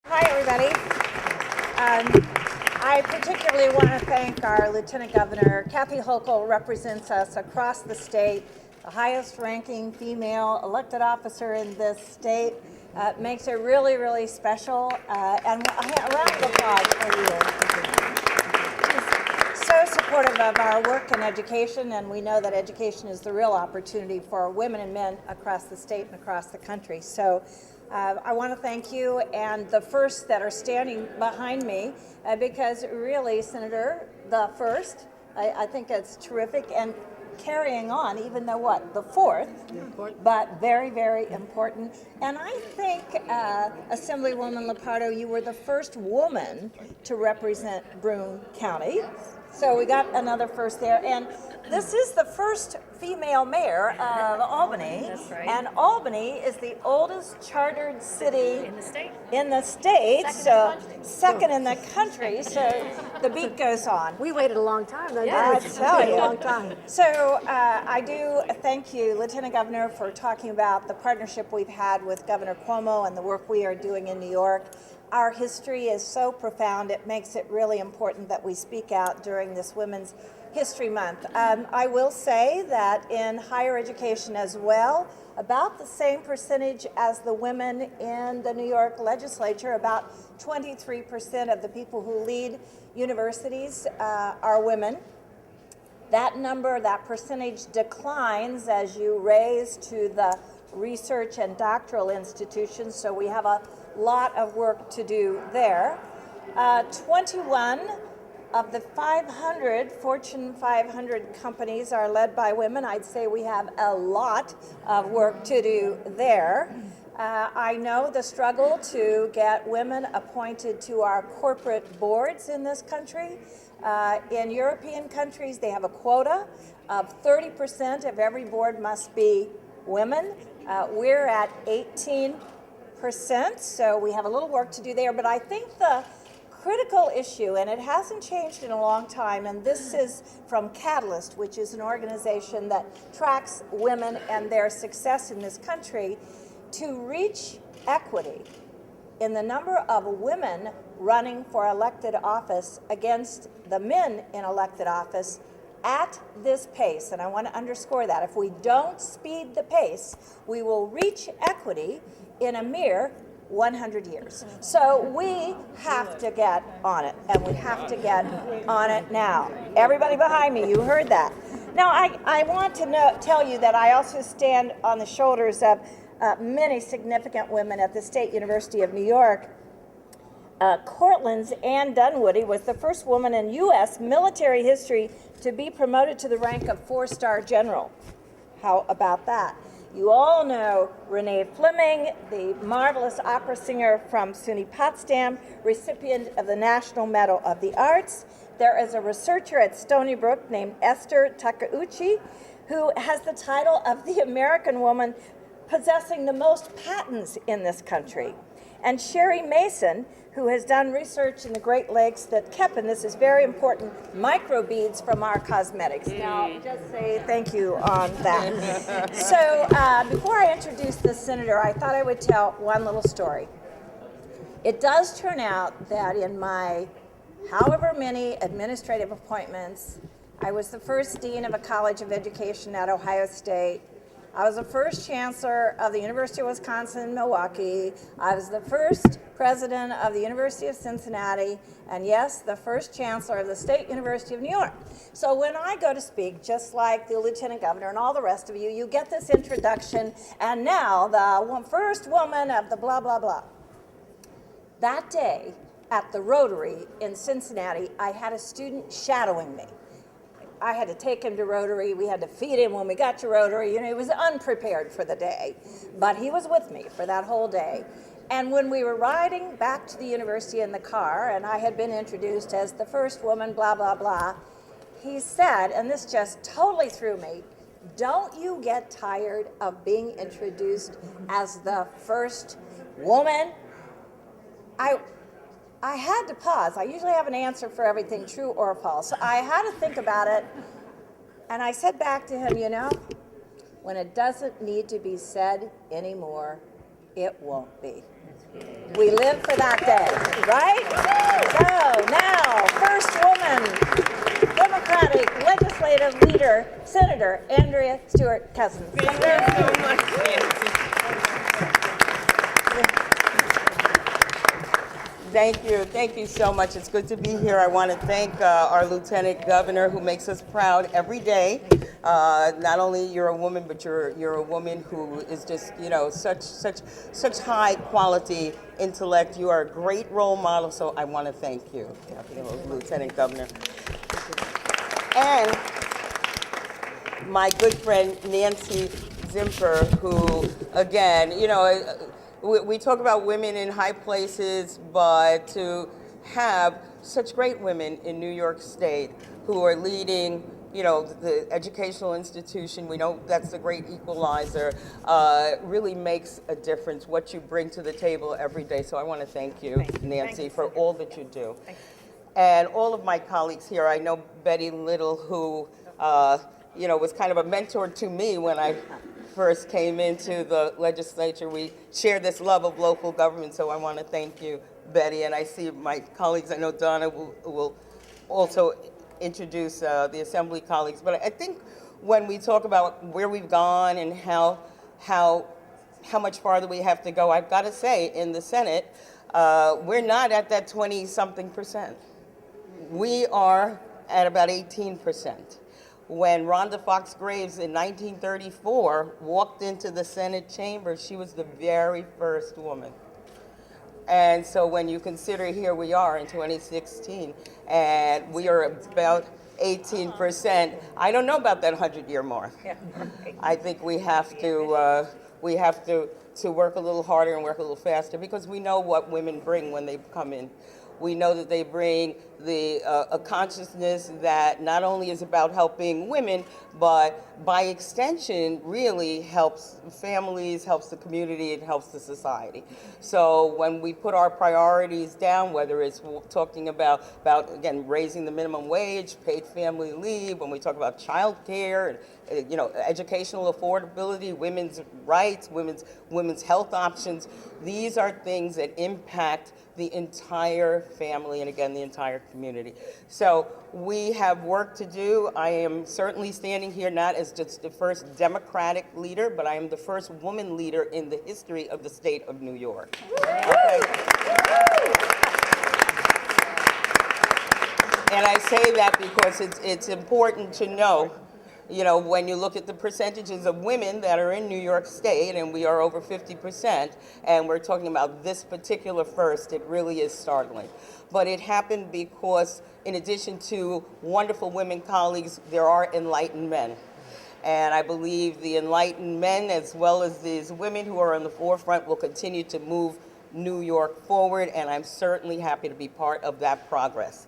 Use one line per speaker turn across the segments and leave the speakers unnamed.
Hi, everybody. I particularly want to thank our Lieutenant Governor. Kathy Hochul represents us across the state, the highest ranking female elected officer in this state. Makes it really, really special. And a round of applause for you. She's so supportive of our work in education, and we know that education is the real opportunity for women and men across the state and across the country. So I want to thank you and the first that are standing behind me because really, Senator, the first, I think it's terrific and carrying on, even though what, the fourth, but very, very important. And I think Assemblywoman Lupardo, you were the first woman to represent Broome County. So we got another first there. And this is the first female mayor of Albany.
That's right.
And Albany is the oldest chartered city
In the state.
in the state.
Second in the country.
Second in the country. So the beat goes on.
We waited a long time, though.
Yeah.
didn't we?
I tell
We waited
you.
a long time.
So I do thank you, Lieutenant Governor, for talking about the partnership we've had with Governor Cuomo and the work we are doing in New York. Our history is so profound, it makes it really important that we speak out during this Women's History Month. I will say that in higher education as well, about the same percentage as the women in the New York legislature, about 23% of the people who lead universities are women. That number, that percentage declines as you raise to the research and doctoral institutions, so we have a lot of work to do there. 21 of the 500 Fortune 500 companies are led by women. I'd say we have a lot of work to do there. I know the struggle to get women appointed to our corporate boards in this country. In European countries, they have a quota of 30% of every board must be women. We're at 18%, so we have a little work to do there. But I think the critical issue, and it hasn't changed in a long time, and this is from Catalyst, which is an organization that tracks women and their success in this country, to reach equity in the number of women running for elected office against the men in elected office at this pace. And I want to underscore that. If we don't speed the pace, we will reach equity in a mere 100 years. So we have to get on it, and we have to get on it now. Everybody behind me, you heard that. Now, I want to tell you that I also stand on the shoulders of many significant women at the State University of New York. Cortland's Ann Dunwoody was the first woman in U.S. military history to be promoted to the rank of 4-star general. How about that? You all know Renee Fleming, the marvelous opera singer from SUNY Potsdam, recipient of the National Medal of the Arts. There is a researcher at Stony Brook named Esther Takeuchi, who has the title of the American woman possessing the most patents in this country. And Sherry Mason, who has done research in the Great Lakes that kept, and this is very important, microbeads from our cosmetics. Now, just say thank you on that. So before I introduce the senator, I thought I would tell one little story. It does turn out that in my however many administrative appointments, I was the first dean of a college of education at Ohio State. I was the first chancellor of the University of Wisconsin-Milwaukee. I was the first president of the University of Cincinnati, and yes, the first chancellor of the State University of New York. So when I go to speak, just like the lieutenant governor and all the rest of you, you get this introduction, and now the first woman of the blah, blah, blah. That day at the Rotary in Cincinnati, I had a student shadowing me. I had to take him to Rotary. We had to feed him when we got to Rotary. You know, he was unprepared for the day, but he was with me for that whole day. And when we were riding back to the university in the car, and I had been introduced as the first woman, blah, blah, blah, he said, and this just totally threw me, "Don't you get tired of being introduced as the first woman?" I had to pause. I usually have an answer for everything, true or false. So I had to think about it, and I said back to him, you know, when it doesn't need to be said anymore, it won't be. We live for that day, right? So now, first woman, Democratic legislative leader, Senator Andrea Stewart-Cousins.
Thank you so much, Nancy. Thank you so much. It's good to be here. I want to thank our Lieutenant Governor who makes us proud every day. Not only you're a woman, but you're a woman who is just, such high quality intellect. You are a great role model, so I want to thank you, Lieutenant Governor. And my good friend Nancy Zimpher, who, again, we talk about women in high places, but to have such great women in New York State who are leading, the educational institution, we know that's the great equalizer, really makes a difference, what you bring to the table every day. So I want to thank you, Nancy, for all that you do. And all of my colleagues here. I know Betty Little, who, was kind of a mentor to me when I first came into the legislature. We share this love of local government, so I want to thank you, Betty. And I see my colleagues, I know Donna will also introduce the Assembly colleagues. But I think when we talk about where we've gone and how much farther we have to go, I've got to say, in the Senate, we're not at that 20-something%. We are at about 18%. When Rhonda Fox Graves in 1934 walked into the Senate chamber, she was the very first woman. And so when you consider here we are in 2016, and we are about 18%, I don't know about that 100-year mark. I think we have to work a little harder and work a little faster, because we know what women bring when they come in. We know that they bring a consciousness that not only is about helping women, but by extension really helps families, helps the community, and helps the society. So when we put our priorities down, whether it's talking about again, raising the minimum wage, paid family leave, when we talk about child care, and educational affordability, women's rights, women's health options, these are things that impact the entire family and, again, the entire community. So we have work to do. I am certainly standing here not as just the first Democratic leader, but I am the first woman leader in the history of the state of New York. Okay. And I say that because it's important to know, when you look at the percentages of women that are in New York State, and we are over 50%, and we're talking about this particular first, it really is startling. But it happened because, in addition to wonderful women colleagues, there are enlightened men. And I believe the enlightened men, as well as these women who are on the forefront, will continue to move New York forward, and I'm certainly happy to be part of that progress.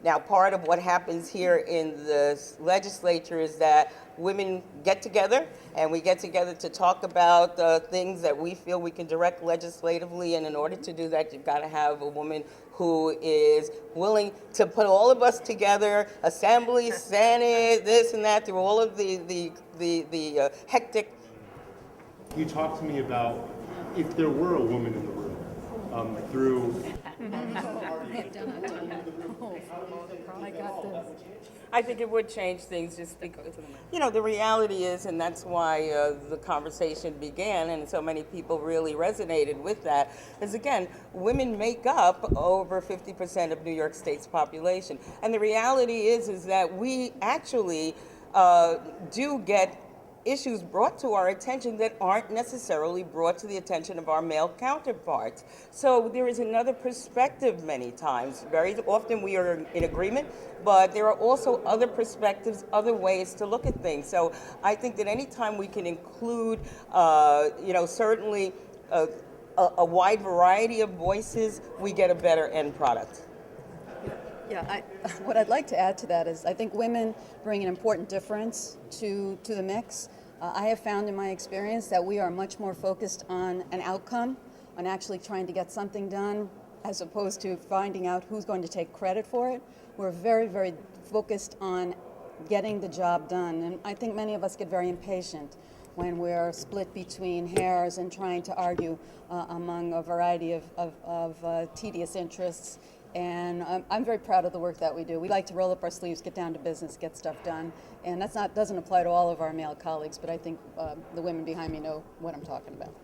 Now, part of what happens here in the legislature is that women get together, and we get together to talk about things that we feel we can direct legislatively, and in order to do that, you've got to have a woman who is willing to put all of us together, Assembly, Senate, this and that, through all of the hectic.
You talked to me about if there were a woman in the room, through.
I think it would change things, just because, the reality is, and that's why the conversation began, and so many people really resonated with that, is, again, women make up over 50% of New York State's population. And the reality is that we actually do get issues brought to our attention that aren't necessarily brought to the attention of our male counterparts. So there is another perspective many times. Very often we are in agreement, but there are also other perspectives, other ways to look at things. So I think that anytime we can include, certainly a wide variety of voices, we get a better end product.
Yeah, what I'd like to add to that is I think women bring an important difference to the mix. I have found in my experience that we are much more focused on an outcome, on actually trying to get something done, as opposed to finding out who's going to take credit for it. We're very, very focused on getting the job done, and I think many of us get very impatient. when we're split between hairs and trying to argue among a variety of tedious interests. And I'm very proud of the work that we do. We like to roll up our sleeves, get down to business, get stuff done. And doesn't apply to all of our male colleagues, but I think the women behind me know what I'm talking about.